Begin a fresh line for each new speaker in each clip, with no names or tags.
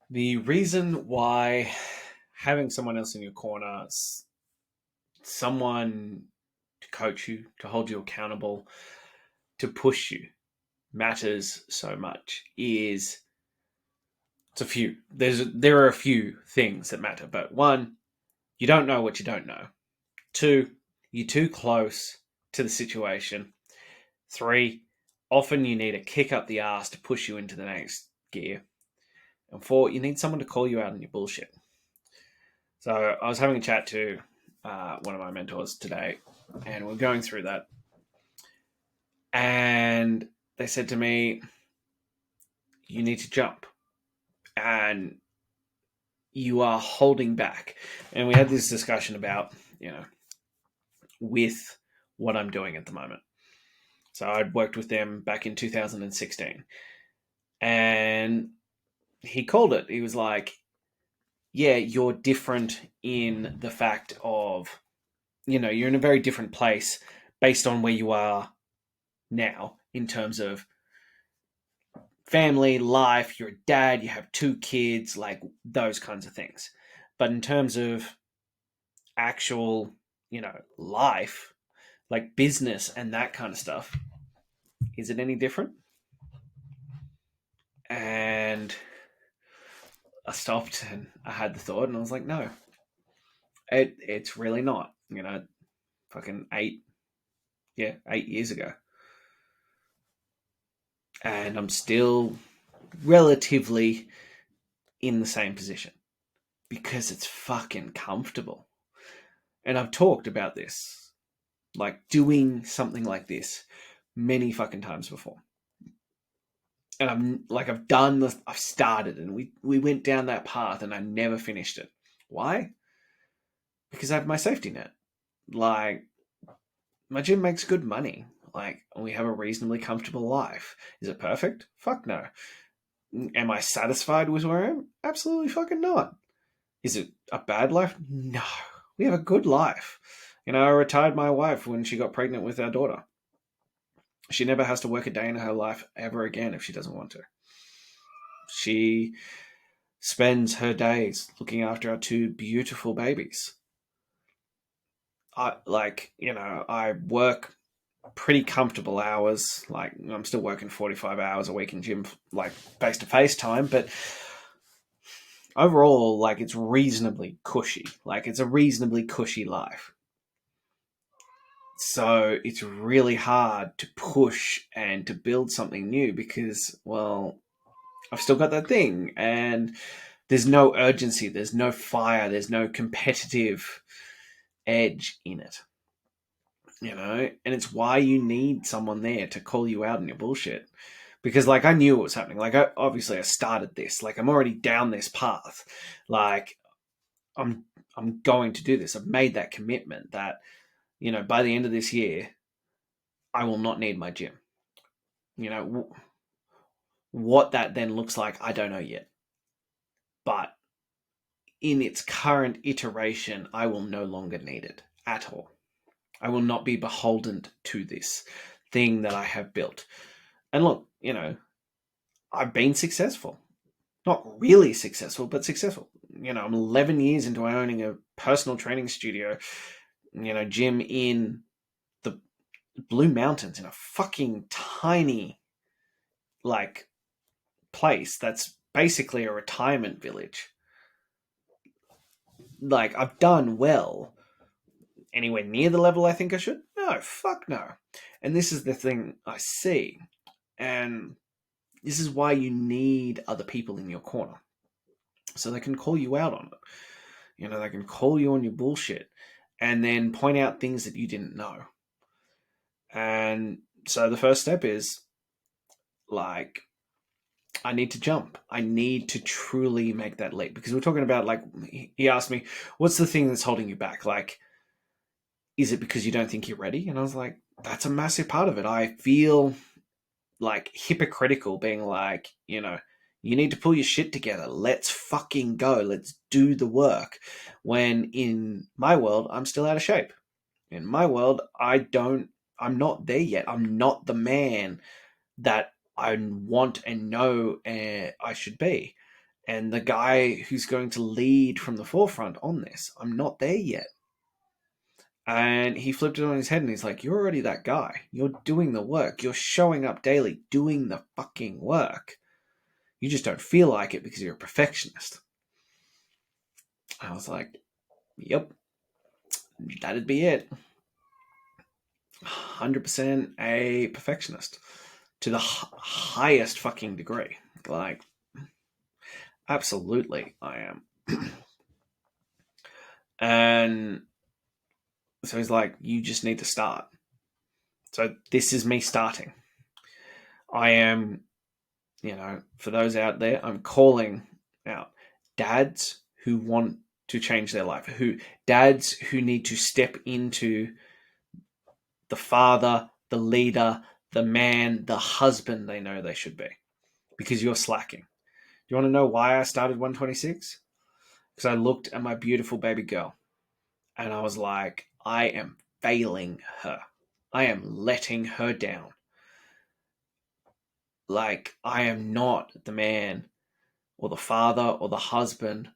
The reason why having someone else in your corner, someone to coach you, to hold you accountable, to push you, matters so much is it's a few. There are a few things that matter, but one, you don't know what you don't know. Two, you're too close to the situation. Three, often you need a kick up the ass to push you into the next gear. And four, you need someone to call you out on your bullshit. So I was having a chat to one of my mentors today, and we're going through that. And they said to me, "You need to jump," and you are holding back. And we had this discussion about, with what I'm doing at the moment. So I'd worked with them back in 2016, and he called it. He was like, "Yeah, you're different in the fact of, you're in a very different place based on where you are now in terms of family, life, you're a dad, you have two kids, like those kinds of things. But in terms of actual, life, like business and that kind of stuff, is it any different?" And I stopped and I had the thought and I was like, no, it's really not. Fucking 8 years ago. And I'm still relatively in the same position because it's fucking comfortable. And I've talked about this, like doing something like this many fucking times before. And I've started and we went down that path and I never finished it. Why? Because I have my safety net. Like, my gym makes good money. Like, we have a reasonably comfortable life. Is it perfect? Fuck no. Am I satisfied with where I am? Absolutely fucking not. Is it a bad life? No. We have a good life. I retired my wife when she got pregnant with our daughter. She never has to work a day in her life ever again if she doesn't want to. She spends her days looking after our two beautiful babies. I work pretty comfortable hours. Like, I'm still working 45 hours a week in gym, like face to face time, but overall, like, it's reasonably cushy. Like, it's a reasonably cushy life. So it's really hard to push and to build something new because, well, I've still got that thing and there's no urgency, there's no fire, there's no competitive edge in it. And it's why you need someone there to call you out on your bullshit. Because, like, I knew what was happening. Like, obviously I started this. Like, I'm already down this path. Like, I'm I'm going to do this. I've made that commitment that, by the end of this year, I will not need my gym. What that then looks like, I don't know yet. But in its current iteration, I will no longer need it at all. I will not be beholden to this thing that I have built. And look, I've been successful. Not really successful, but successful. I'm 11 years into owning a personal training studio, gym in the Blue Mountains in a fucking tiny, like, place that's basically a retirement village. Like, I've done well. Anywhere near the level I think I should? No, fuck no. And this is the thing I see. And this is why you need other people in your corner. So they can call you out on it. They can call you on your bullshit and then point out things that you didn't know. And so the first step is, like, I need to jump. I need to truly make that leap. Because we're talking about, like, he asked me, what's the thing that's holding you back? Like, is it because you don't think you're ready? And I was like, that's a massive part of it. I feel like hypocritical being like, you need to pull your shit together. Let's fucking go. Let's do the work. When in my world, I'm still out of shape. In my world, I'm not there yet. I'm not the man that I want and know I should be. and the guy who's going to lead from the forefront on this. I'm not there yet. And he flipped it on his head and he's like, you're already that guy. You're doing the work. You're showing up daily, doing the fucking work. You just don't feel like it because you're a perfectionist. I was like, yep, that'd be it. 100% a perfectionist to the highest fucking degree. Like, absolutely, I am. And so he's like, you just need to start. So this is me starting. I am, for those out there, I'm calling out dads who want to change their life, dads who need to step into the father, the leader, the man, the husband they know they should be, because you're slacking. Do you want to know why I started 126? Because I looked at my beautiful baby girl and I was like, I am failing her. I am letting her down. Like, I am not the man or the father or the husband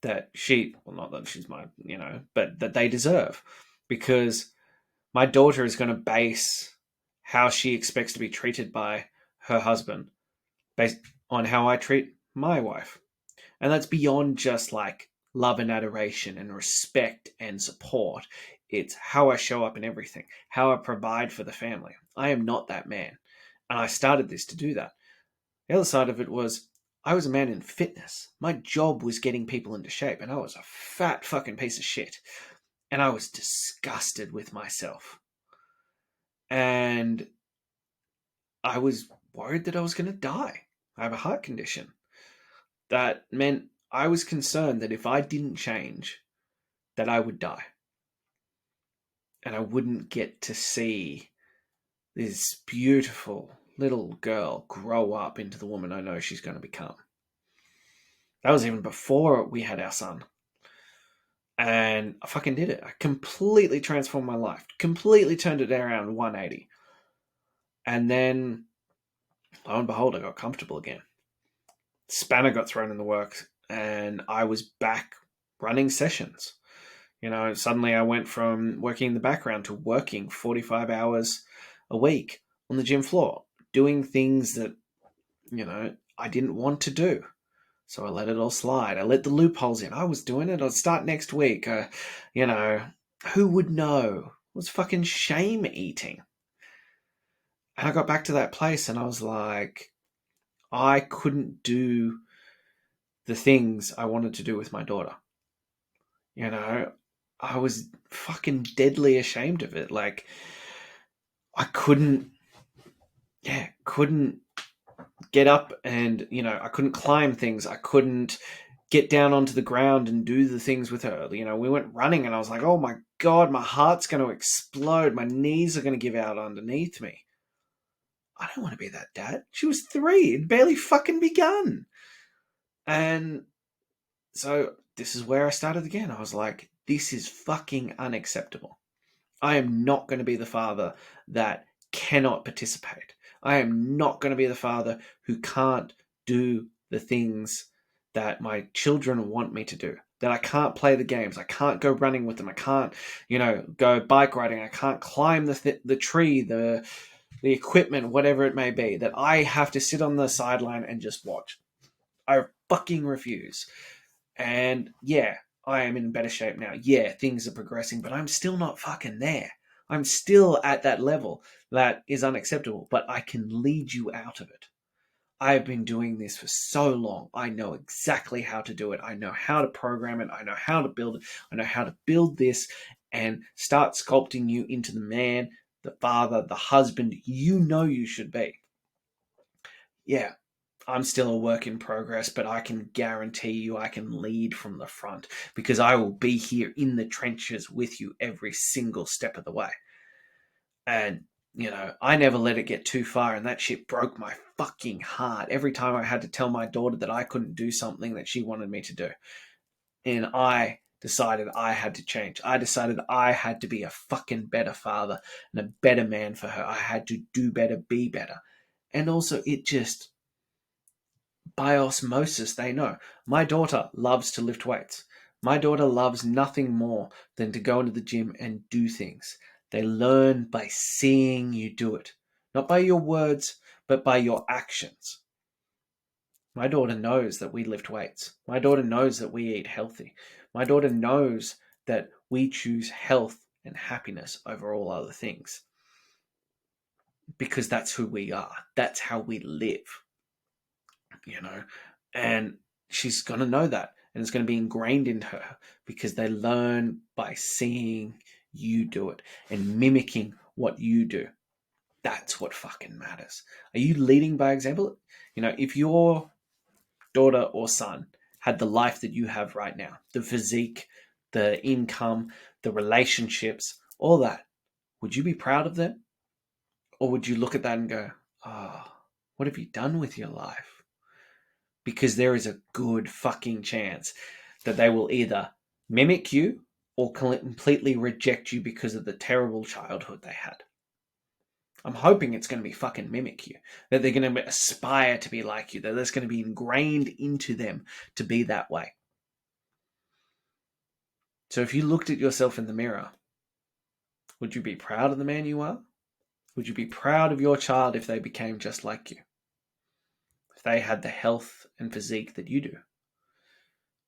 that not that she's my, but that they deserve. Because my daughter is going to base how she expects to be treated by her husband based on how I treat my wife. And that's beyond just like love and adoration and respect and support. It's how I show up in everything, how I provide for the family. I am not that man. And I started this to do that. The other side of it was I was a man in fitness. My job was getting people into shape, and I was a fat fucking piece of shit. And I was disgusted with myself. And I was worried that I was going to die. I have a heart condition. That meant I was concerned that if I didn't change, that I would die. And I wouldn't get to see this beautiful little girl grow up into the woman I know she's going to become. That was even before we had our son. And I fucking did it. I completely transformed my life. Completely turned it around 180. And then, lo and behold, I got comfortable again. Spanner got thrown in the works and I was back running sessions. Suddenly I went from working in the background to working 45 hours a week on the gym floor, doing things that, I didn't want to do. So I let it all slide. I let the loopholes in. I was doing it. I'd start next week. Who would know? It was fucking shame eating. And I got back to that place and I was like, I couldn't do the things I wanted to do with my daughter. I was fucking deadly ashamed of it. Like, I couldn't get up and, I couldn't climb things. I couldn't get down onto the ground and do the things with her. We went running and I was like, oh my God, my heart's going to explode. My knees are going to give out underneath me. I don't want to be that dad. She was 3. It barely fucking begun. And so this is where I started again. I was like, this is fucking unacceptable. I am not going to be the father that cannot participate. I am not going to be the father who can't do the things that my children want me to do. That I can't play the games. I can't go running with them. I can't, go bike riding. I can't climb the tree, the equipment, whatever it may be. That I have to sit on the sideline and just watch. I fucking refuse. And yeah, I am in better shape now. Yeah, things are progressing, but I'm still not fucking there. I'm still at that level that is unacceptable, but I can lead you out of it. I've been doing this for so long. I know exactly how to do it. I know how to program it. I know how to build it. I know how to build this and start sculpting you into the man, the father, the husband you should be. Yeah, I'm still a work in progress, but I can guarantee you I can lead from the front because I will be here in the trenches with you every single step of the way. And, I never let it get too far, and that shit broke my fucking heart every time I had to tell my daughter that I couldn't do something that she wanted me to do. And I decided I had to change. I decided I had to be a fucking better father and a better man for her. I had to do better, be better. And also, it just by osmosis, they know. My daughter loves to lift weights. My daughter loves nothing more than to go into the gym and do things. They learn by seeing you do it, not by your words, but by your actions. My daughter knows that we lift weights. My daughter knows that we eat healthy. My daughter knows that we choose health and happiness over all other things because that's who we are. That's how we live, you know, and she's going to know that, and it's going to be ingrained into her because they learn by seeing you do it and mimicking what you do. That's what fucking matters. Are you leading by example? You know, if your daughter or son had the life that you have right now, the physique, the income, the relationships, all that, would you be proud of them? Or would you look at that and go, oh, what have you done with your life? Because there is a good fucking chance that they will either mimic you or completely reject you because of the terrible childhood they had. I'm hoping it's going to be fucking mimic you, that they're going to aspire to be like you, that that's going to be ingrained into them to be that way. So if you looked at yourself in the mirror, would you be proud of the man you are? Would you be proud of your child if they became just like you? If they had the health and physique that you do?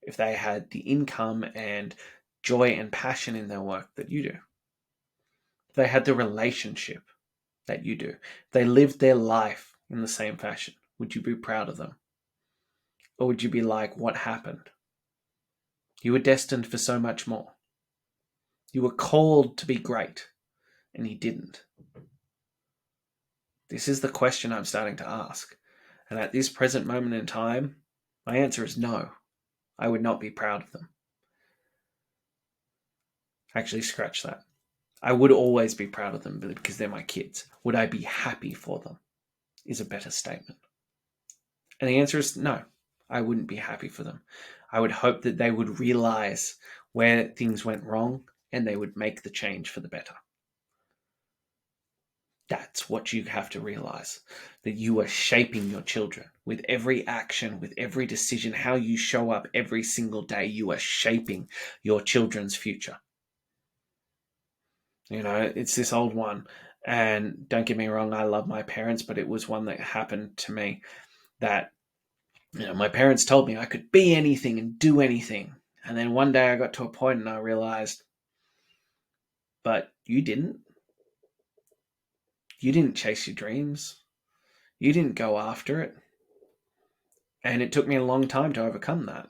If they had the income and joy and passion in their work that you do? If they had the relationship that you do? If they lived their life in the same fashion, would you be proud of them? Or would you be like, what happened? You were destined for so much more. You were called to be great, and you didn't. This is the question I'm starting to ask. And at this present moment in time, my answer is no. I would not be proud of them. Actually, scratch that. I would always be proud of them because they're my kids. Would I be happy for them? Is a better statement. And the answer is no. I wouldn't be happy for them. I would hope that they would realize where things went wrong and they would make the change for the better. That's what you have to realize, that you are shaping your children with every action, with every decision, how you show up every single day. You are shaping your children's future. You know, it's this old one, and don't get me wrong, I love my parents, but it was one that happened to me that, you know, my parents told me I could be anything and do anything. And then one day I got to a point and I realized, but you didn't. You didn't chase your dreams. You didn't go after it. And it took me a long time to overcome that.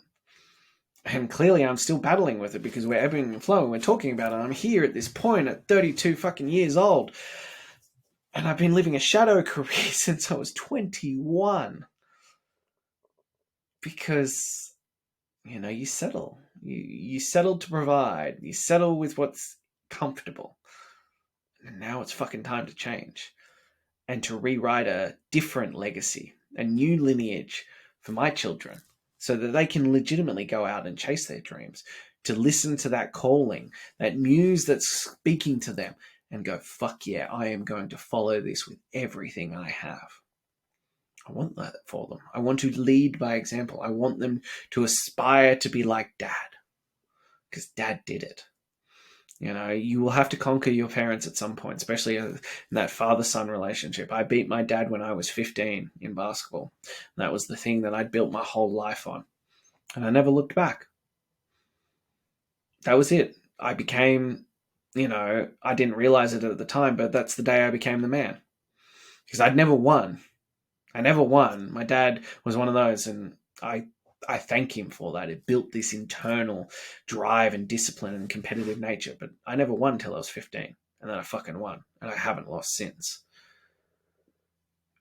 And clearly I'm still battling with it because we're ebbing and flowing. We're talking about it. I'm here at this point at 32 fucking years old. And I've been living a shadow career since I was 21. Because, you know, you settle. You settle to provide. You settle with what's comfortable. And now it's fucking time to change. And to rewrite a different legacy, a new lineage for my children, so that they can legitimately go out and chase their dreams, to listen to that calling, that muse that's speaking to them, and go, fuck yeah, I am going to follow this with everything I have. I want that for them. I want to lead by example. I want them to aspire to be like Dad, because Dad did it. You know, you will have to conquer your parents at some point, especially in that father-son relationship. I beat my dad when I was 15 in basketball. That was the thing that I'd built my whole life on. And I never looked back. That was it. I became, you know, I didn't realize it at the time, but that's the day I became the man. Because I'd never won. I never won. My dad was one of those, and I thank him for that. It built this internal drive and discipline and competitive nature. But I never won until I was 15. And then I fucking won. And I haven't lost since.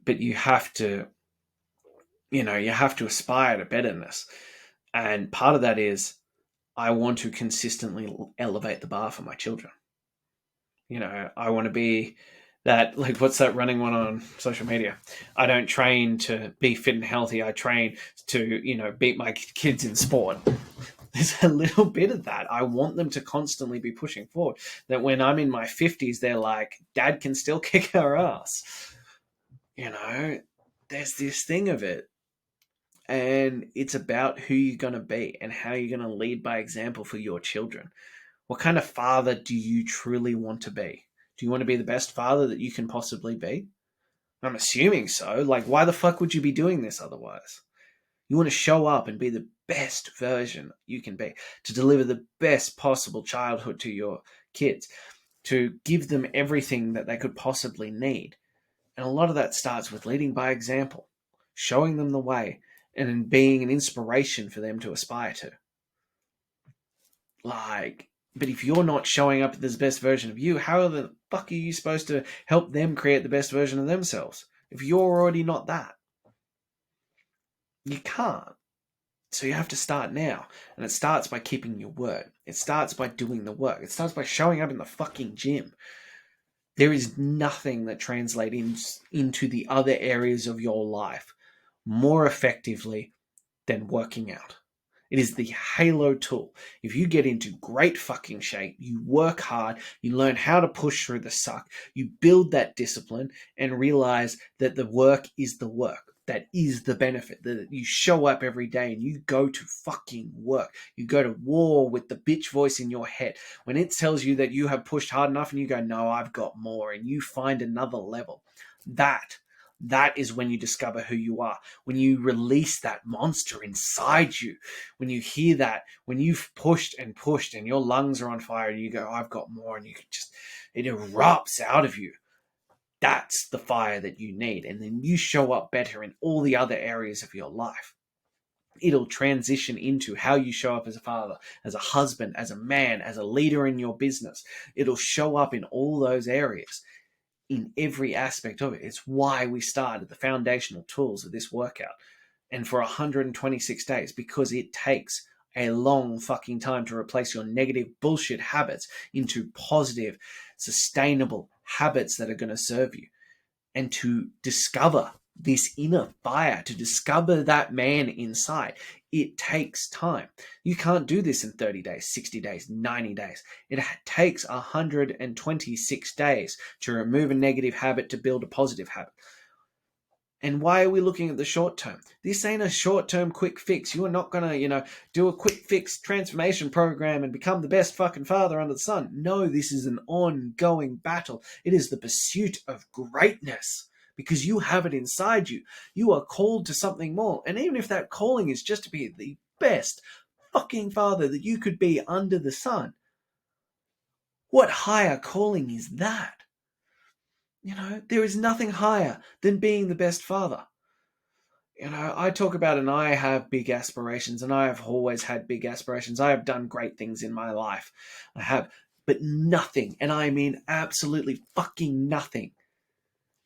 But you have to, you know, you have to aspire to betterness. And part of that is I want to consistently elevate the bar for my children. You know, I want to be that, like, what's that running one on social media? I don't train to be fit and healthy. I train to, you know, beat my kids in sport. There's a little bit of that. I want them to constantly be pushing forward. That when I'm in my 50s, they're like, Dad can still kick our ass. You know, there's this thing of it. And it's about who you're going to be and how you're going to lead by example for your children. What kind of father do you truly want to be? Do you want to be the best father that you can possibly be? I'm assuming so. Like, why the fuck would you be doing this otherwise? You want to show up and be the best version you can be, to deliver the best possible childhood to your kids, to give them everything that they could possibly need. And a lot of that starts with leading by example, showing them the way, and being an inspiration for them to aspire to. Like, but if you're not showing up as the best version of you, how the fuck are you supposed to help them create the best version of themselves if you're already not that? You can't. So you have to start now. And it starts by keeping your word. It starts by doing the work. It starts by showing up in the fucking gym. There is nothing that translates into the other areas of your life more effectively than working out. It is the halo tool. If you get into great fucking shape, you work hard, you learn how to push through the suck, you build that discipline and realize that the work is the work. That is the benefit. That you show up every day and you go to fucking work. You go to war with the bitch voice in your head. When it tells you that you have pushed hard enough and you go, no, I've got more, and you find another level. That is when you discover who you are. When you release that monster inside you. When you hear that, when you've pushed and pushed and your lungs are on fire and you go, I've got more, and you can just, it erupts out of you. That's the fire that you need. And then you show up better in all the other areas of your life. It'll transition into how you show up as a father, as a husband, as a man, as a leader in your business. It'll show up in all those areas, in every aspect of it. It's why we started the foundational tools of this workout. And for 126 days, because it takes a long fucking time to replace your negative bullshit habits into positive, sustainable habits that are going to serve you. And to discover this inner fire, to discover that man inside, it takes time. You can't do this in 30 days, 60 days, 90 days. It takes 126 days to remove a negative habit to build a positive habit. And why are we looking at the short term? This ain't a short-term quick fix. You are not going to, do a quick fix transformation program and become the best fucking father under the sun. No, this is an ongoing battle. It is the pursuit of greatness because you have it inside you. You are called to something more. And even if that calling is just to be the best fucking father that you could be under the sun, what higher calling is that? There is nothing higher than being the best father. I talk about, and I have big aspirations, and I have always had big aspirations. I have done great things in my life. I have, but nothing, and I mean absolutely fucking nothing,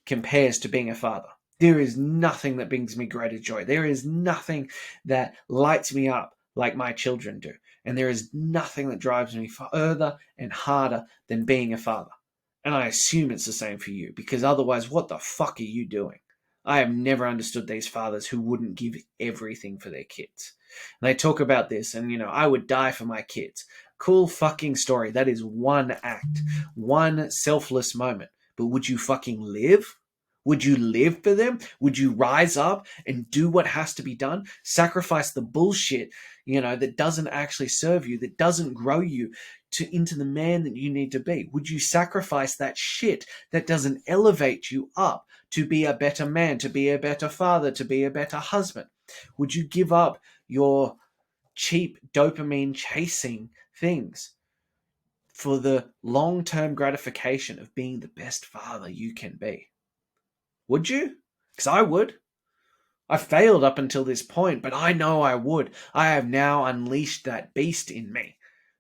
compares to being a father. There is nothing that brings me greater joy. There is nothing that lights me up like my children do. And there is nothing that drives me further and harder than being a father. And I assume it's the same for you, because otherwise, what the fuck are you doing? I have never understood these fathers who wouldn't give everything for their kids. And they talk about this, and I would die for my kids. Cool fucking story. That is one act, one selfless moment. But would you fucking live? Would you live for them? Would you rise up and do what has to be done? Sacrifice the bullshit, that doesn't actually serve you, that doesn't grow you into the man that you need to be? Would you sacrifice that shit that doesn't elevate you up to be a better man, to be a better father, to be a better husband? Would you give up your cheap dopamine chasing things for the long-term gratification of being the best father you can be? Would you? Because I would. I failed up until this point, but I know I would. I have now unleashed that beast in me.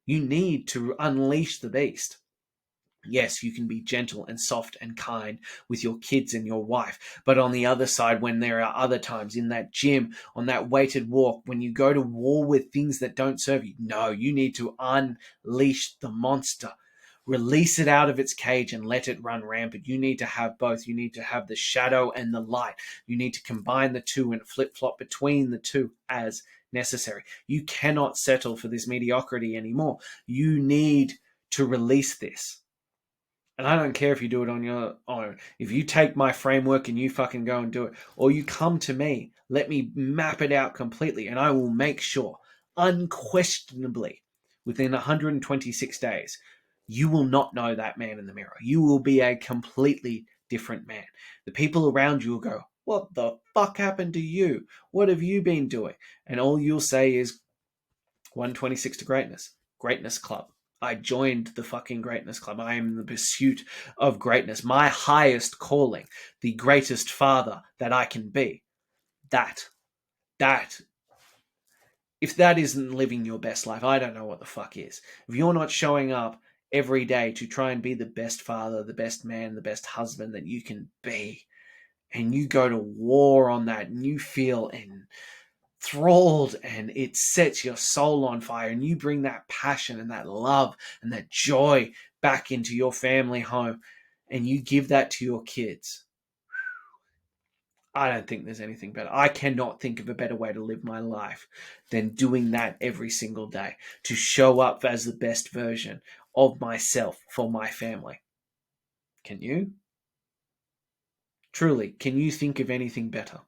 You need to unleash the beast. Yes, you can be gentle and soft and kind with your kids and your wife. But on the other side, when there are other times in that gym, on that weighted walk, when you go to war with things that don't serve you, no, you need to unleash the monster. Release it out of its cage and let it run rampant. You need to have both. You need to have the shadow and the light. You need to combine the two and flip-flop between the two as necessary. You cannot settle for this mediocrity anymore. You need to release this. And I don't care if you do it on your own. If you take my framework and you fucking go and do it, or you come to me, Let me map it out completely, and I will make sure, unquestionably, within 126 days, you will not know that man in the mirror. You will be a completely different man. The people around you will go, what the fuck happened to you? What have you been doing? And all you'll say is 126 to greatness. Greatness Club. I joined the fucking Greatness Club. I am in the pursuit of greatness. My highest calling, the greatest father that I can be. That, if that isn't living your best life, I don't know what the fuck is. If you're not showing up every day to try and be the best father, the best man, the best husband that you can be, and you go to war on that, and you feel enthralled, and it sets your soul on fire, and you bring that passion and that love and that joy back into your family home, and you give that to your kids. I don't think there's anything better. I cannot think of a better way to live my life than doing that every single day, to show up as the best version of myself for my family. Can you? Truly, can you think of anything better?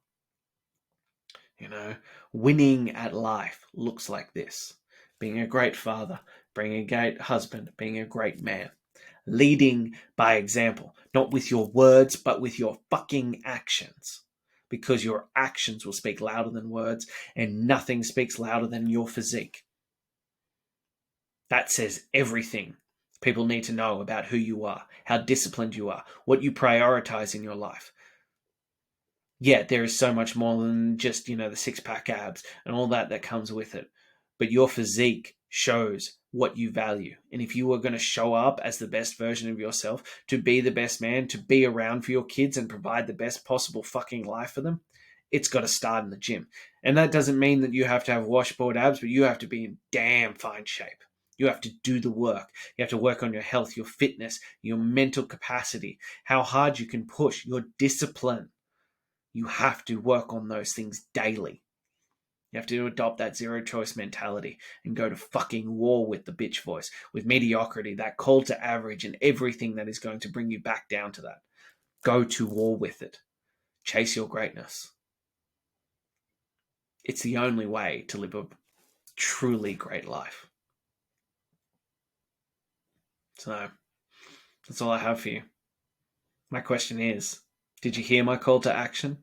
You know, winning at life looks like this: being a great father, being a great husband, being a great man, leading by example, not with your words, but with your fucking actions. Because your actions will speak louder than words, and nothing speaks louder than your physique. That says everything people need to know about who you are, how disciplined you are, what you prioritize in your life. Yeah, there is so much more than just, the six-pack abs and all that comes with it. But your physique shows what you value. And if you are going to show up as the best version of yourself, to be the best man, to be around for your kids and provide the best possible fucking life for them, it's got to start in the gym. And that doesn't mean that you have to have washboard abs, but you have to be in damn fine shape. You have to do the work. You have to work on your health, your fitness, your mental capacity, how hard you can push, your discipline. You have to work on those things daily. You have to adopt that zero choice mentality and go to fucking war with the bitch voice, with mediocrity, that call to average, and everything that is going to bring you back down to that. Go to war with it. Chase your greatness. It's the only way to live a truly great life. So, that's all I have for you. My question is, did you hear my call to action?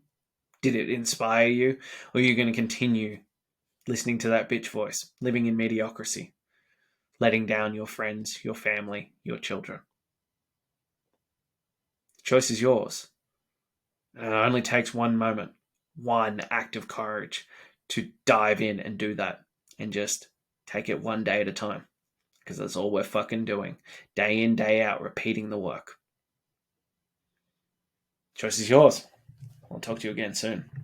Did it inspire you? Or are you going to continue listening to that bitch voice, living in mediocrity, letting down your friends, your family, your children? The choice is yours. And it only takes one moment, one act of courage to dive in and do that, and just take it one day at a time, because that's all we're fucking doing. Day in, day out, repeating the work. Choice is yours. I'll talk to you again soon.